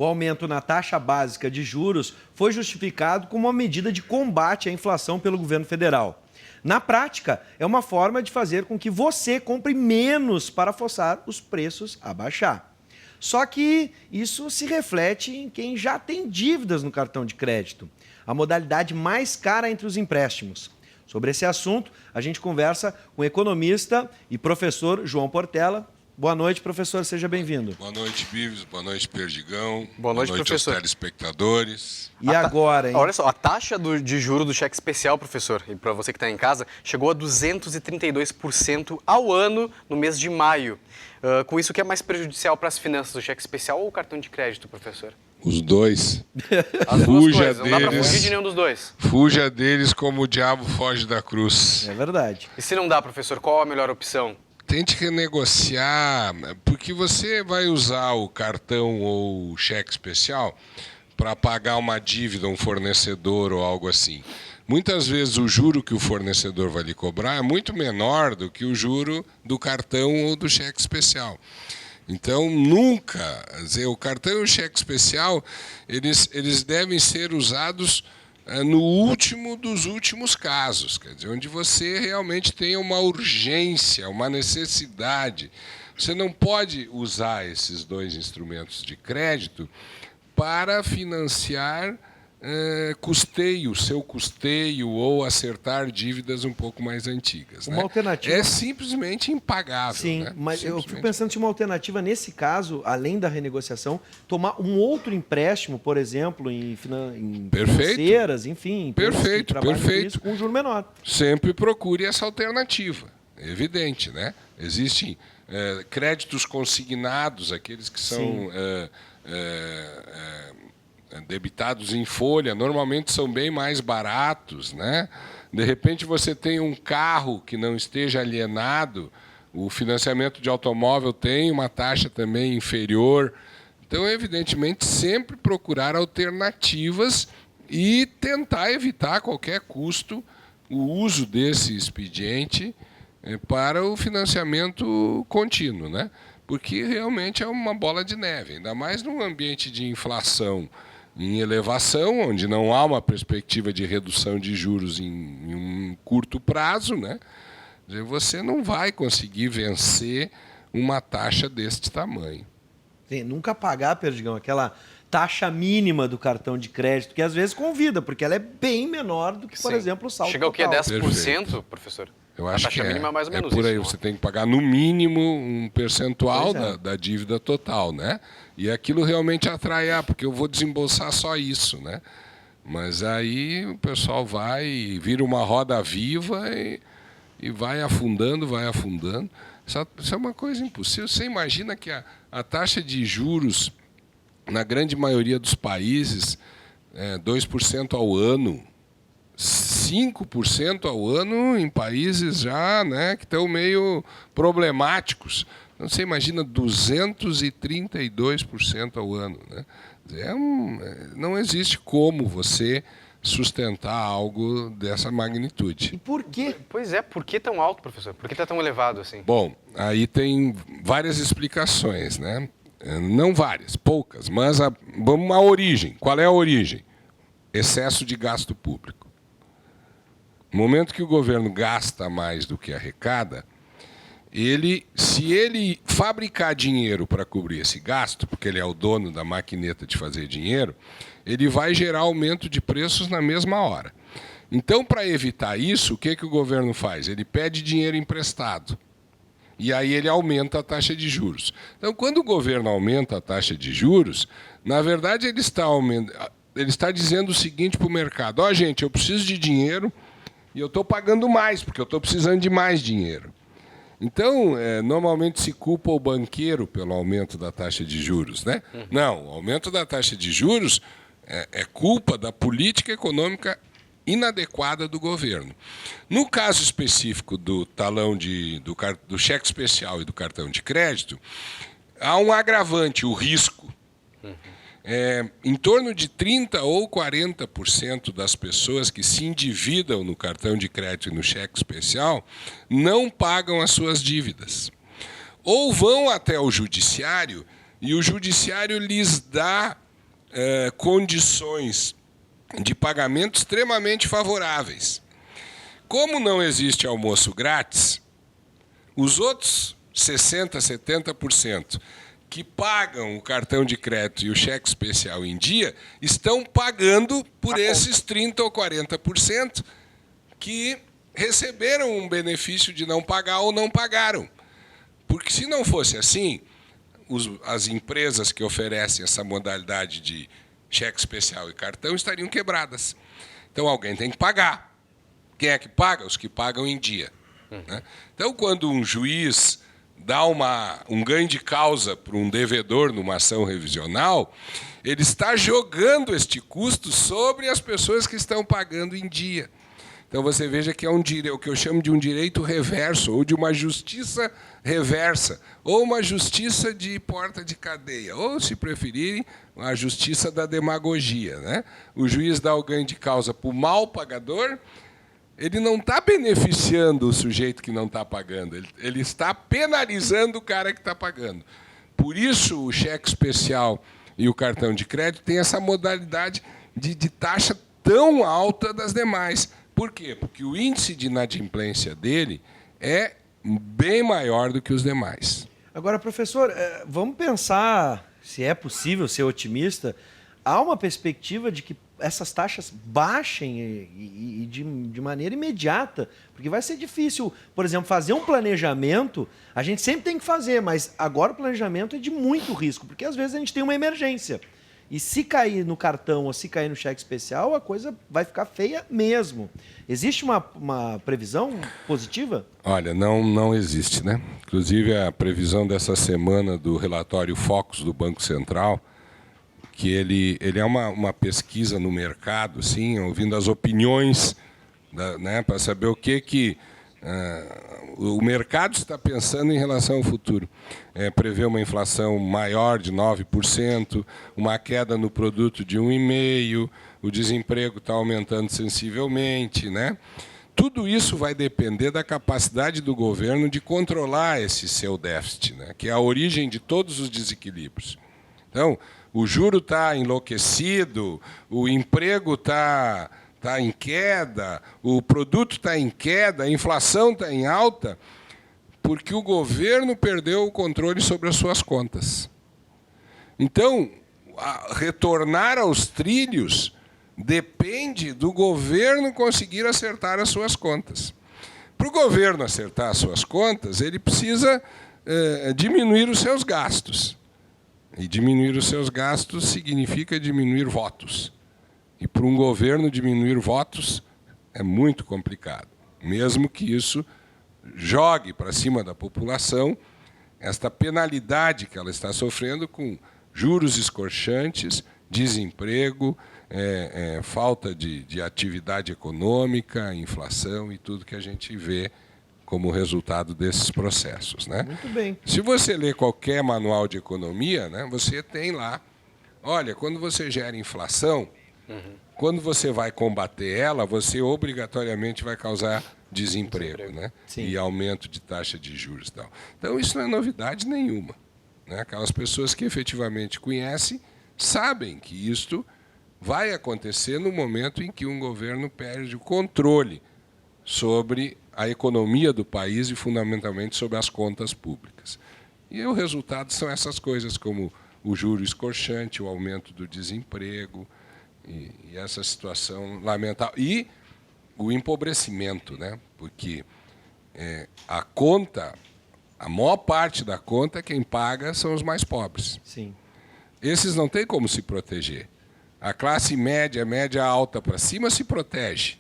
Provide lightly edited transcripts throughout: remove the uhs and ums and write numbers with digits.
O aumento na taxa básica de juros foi justificado como uma medida de combate à inflação pelo governo federal. Na prática, é uma forma de fazer com que você compre menos para forçar os preços a baixar. Só que isso se reflete em quem já tem dívidas no cartão de crédito, a modalidade mais cara entre os empréstimos. Sobre esse assunto, a gente conversa com o economista e professor João Portela. Boa noite, professor, seja bem-vindo. Boa noite, Bives. Boa noite, Perdigão. Boa noite, professor. Aos telespectadores. E agora, hein? Olha só, a taxa de juros do cheque especial, professor, e para você que está em casa, chegou a 232% ao ano no mês de maio. Com isso, o que é mais prejudicial para as finanças, o cheque especial ou o cartão de crédito, professor? Os dois. As duas coisas, não dá para fugir de nenhum dos dois. Fuja deles como o diabo foge da cruz. É verdade. E se não dá, professor, qual a melhor opção? Tente renegociar, porque você vai usar o cartão ou o cheque especial para pagar uma dívida, um fornecedor ou algo assim. Muitas vezes o juro que o fornecedor vai lhe cobrar é muito menor do que o juro do cartão ou do cheque especial. Então, nunca, o cartão e o cheque especial, eles devem ser usados no último dos últimos casos, quer dizer, onde você realmente tem uma urgência, uma necessidade. Você não pode usar esses dois instrumentos de crédito para financiar seu custeio ou acertar dívidas um pouco mais antigas. Uma alternativa... É simplesmente impagável. Sim, né? mas eu fico pensando se uma alternativa, nesse caso, além da renegociação, tomar um outro empréstimo, por exemplo, em financeiras, enfim, perfeito, isso, com um juro menor. Sempre procure essa alternativa, é evidente, né? Existem créditos consignados, aqueles que são debitados em folha, normalmente são bem mais baratos, né? De repente você tem um carro que não esteja alienado, o financiamento de automóvel tem uma taxa também inferior. Então, evidentemente, sempre procurar alternativas e tentar evitar a qualquer custo o uso desse expediente para o financiamento contínuo, né? Porque realmente é uma bola de neve, ainda mais num ambiente de inflação em elevação, onde não há uma perspectiva de redução de juros em um curto prazo, né? Você não vai conseguir vencer uma taxa deste tamanho. Sim, nunca pagar, Perdigão, aquela taxa mínima do cartão de crédito, que às vezes convida, porque ela é bem menor do que, por exemplo, o saldo Chega ao que? É total. 10%, Perfeito. professor? Eu acho a taxa que mínima é mais ou menos por aí. isso. Você tem que pagar, no mínimo, um percentual da dívida total, né? E aquilo realmente atrai, porque eu vou desembolsar só isso, né? Mas aí o pessoal vai e vira uma roda viva e vai afundando, vai afundando. Isso é uma coisa impossível. Você imagina que a taxa de juros, na grande maioria dos países, 2% ao ano, 5% ao ano em países já, né, que estão meio problemáticos. Então, você imagina 232% ao ano, né? Não existe como você sustentar algo dessa magnitude. E por quê? Pois é, por que tão alto, professor? Por que está tão elevado assim? Bom, aí tem várias explicações, né? Não várias, poucas, mas vamos à origem. Qual é a origem? Excesso de gasto público. No momento que o governo gasta mais do que arrecada, se ele fabricar dinheiro para cobrir esse gasto, porque ele é o dono da maquineta de fazer dinheiro, ele vai gerar aumento de preços na mesma hora. Então, para evitar isso, o que o governo faz? Ele pede dinheiro emprestado. E aí ele aumenta a taxa de juros. Então, quando o governo aumenta a taxa de juros, na verdade ele está dizendo o seguinte para o mercado: gente, eu preciso de dinheiro e eu estou pagando mais, porque eu estou precisando de mais dinheiro. Então, normalmente se culpa o banqueiro pelo aumento da taxa de juros, né? Não, o aumento da taxa de juros é culpa da política econômica inadequada do governo. No caso específico do talão do cheque especial e do cartão de crédito, há um agravante, o risco. Em torno de 30% ou 40% das pessoas que se endividam no cartão de crédito e no cheque especial não pagam as suas dívidas. Ou vão até o judiciário e o judiciário lhes dá condições de pagamento extremamente favoráveis. Como não existe almoço grátis, os outros 60%, 70% que pagam o cartão de crédito e o cheque especial em dia estão pagando por esses 30% ou 40% que receberam um benefício de não pagar ou não pagaram. Porque se não fosse assim, as empresas que oferecem essa modalidade de cheque especial e cartão estariam quebradas. Então alguém tem que pagar. Quem é que paga? Os que pagam em dia. Né? Então, quando um juiz dá um ganho de causa para um devedor numa ação revisional, ele está jogando este custo sobre as pessoas que estão pagando em dia. Então você veja que é o que eu chamo de um direito reverso, ou de uma justiça reversa, ou uma justiça de porta de cadeia, ou, se preferirem, a justiça da demagogia. Né? O juiz dá o ganho de causa para o mal pagador, ele não está beneficiando o sujeito que não está pagando, ele está penalizando o cara que está pagando. Por isso, o cheque especial e o cartão de crédito têm essa modalidade de taxa tão alta das demais. Por quê? Porque o índice de inadimplência dele é bem maior do que os demais. Agora, professor, vamos pensar se é possível ser otimista. Há uma perspectiva de que essas taxas baixem e de maneira imediata, porque vai ser difícil, por exemplo, fazer um planejamento, a gente sempre tem que fazer, mas agora o planejamento é de muito risco, porque às vezes a gente tem uma emergência. E se cair no cartão ou se cair no cheque especial, a coisa vai ficar feia mesmo. Existe uma previsão positiva? Olha, não existe, né? Inclusive, a previsão dessa semana do relatório Focus do Banco Central, que ele é uma pesquisa no mercado, assim, ouvindo as opiniões, né, para saber o que o mercado está pensando em relação ao futuro. Prevê uma inflação maior de 9%, uma queda no produto de 1,5%, o desemprego está aumentando sensivelmente. Né? Tudo isso vai depender da capacidade do governo de controlar esse seu déficit, né, que é a origem de todos os desequilíbrios. Então, o juro está enlouquecido, o emprego está em queda, o produto está em queda, a inflação está em alta, porque o governo perdeu o controle sobre as suas contas. Então, retornar aos trilhos depende do governo conseguir acertar as suas contas. Para o governo acertar as suas contas, ele precisa diminuir os seus gastos. E diminuir os seus gastos significa diminuir votos. E para um governo diminuir votos é muito complicado, mesmo que isso jogue para cima da população esta penalidade que ela está sofrendo com juros escorchantes, desemprego, falta de atividade econômica, inflação e tudo que a gente vê como resultado desses processos. Né? Muito bem. Se você ler qualquer manual de economia, né, você tem lá, olha, quando você gera inflação, quando você vai combater ela, você obrigatoriamente vai causar desemprego. Né? E aumento de taxa de juros. E tal. Então, isso não é novidade nenhuma. Né? Aquelas pessoas que efetivamente conhecem sabem que isto vai acontecer no momento em que um governo perde o controle sobre a economia do país e, fundamentalmente, sobre as contas públicas. E o resultado são essas coisas, como o juro escorchante, o aumento do desemprego e essa situação lamentável. E o empobrecimento, né? Porque a maior parte da conta, quem paga são os mais pobres. Sim. Esses não têm como se proteger. A classe média, média alta para cima se protege.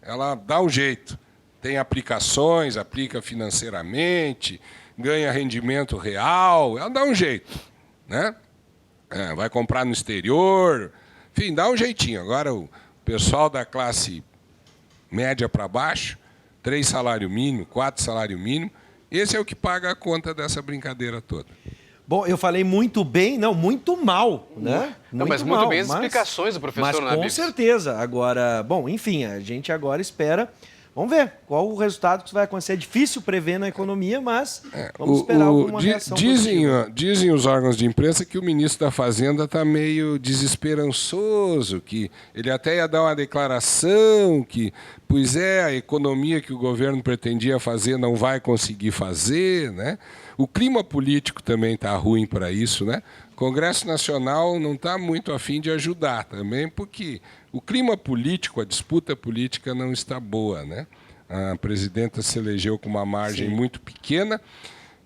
Ela dá um jeito. Tem aplicações, aplica financeiramente, ganha rendimento real, ela dá um jeito. Né? Vai comprar no exterior, enfim, dá um jeitinho. Agora, o pessoal da classe média para baixo, 3 salário mínimo, 4 salário mínimo, esse é o que paga a conta dessa brincadeira toda. Bom, eu falei muito bem, não, muito mal, né? Não, mas muito bem as explicações do professor Mas com certeza. Agora, bom, enfim, a gente agora espera Vamos ver qual o resultado que isso vai acontecer. É difícil prever na economia, mas vamos esperar alguma reação positiva. Dizem os órgãos de imprensa que o ministro da Fazenda está meio desesperançoso, que ele até ia dar uma declaração que, pois é, a economia que o governo pretendia fazer não vai conseguir fazer, né? O clima político também está ruim para isso, né? O Congresso Nacional não está muito afim de ajudar também, porque o clima político, a disputa política não está boa, né? A presidenta se elegeu com uma margem muito pequena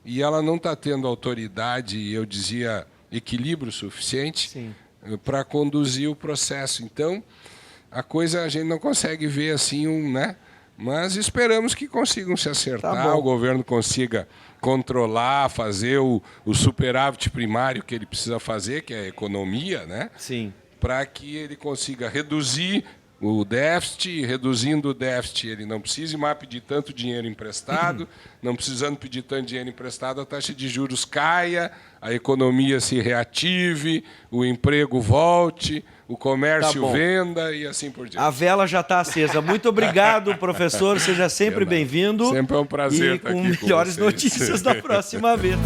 e ela não está tendo autoridade, eu dizia, equilíbrio suficiente para conduzir o processo. Então, a coisa a gente não consegue ver assim, né? Mas esperamos que consigam se acertar, o governo consiga controlar, fazer o superávit primário que ele precisa fazer, que é a economia, né? Sim. Para que ele consiga reduzir o déficit, reduzindo o déficit, ele não precise mais pedir tanto dinheiro emprestado, não precisando pedir tanto dinheiro emprestado, a taxa de juros caia, a economia se reative, o emprego volte, o comércio venda e assim por diante. A vela já está acesa. Muito obrigado, professor. Seja sempre bem-vindo. Sempre é um prazer estar aqui com melhores notícias da próxima vez.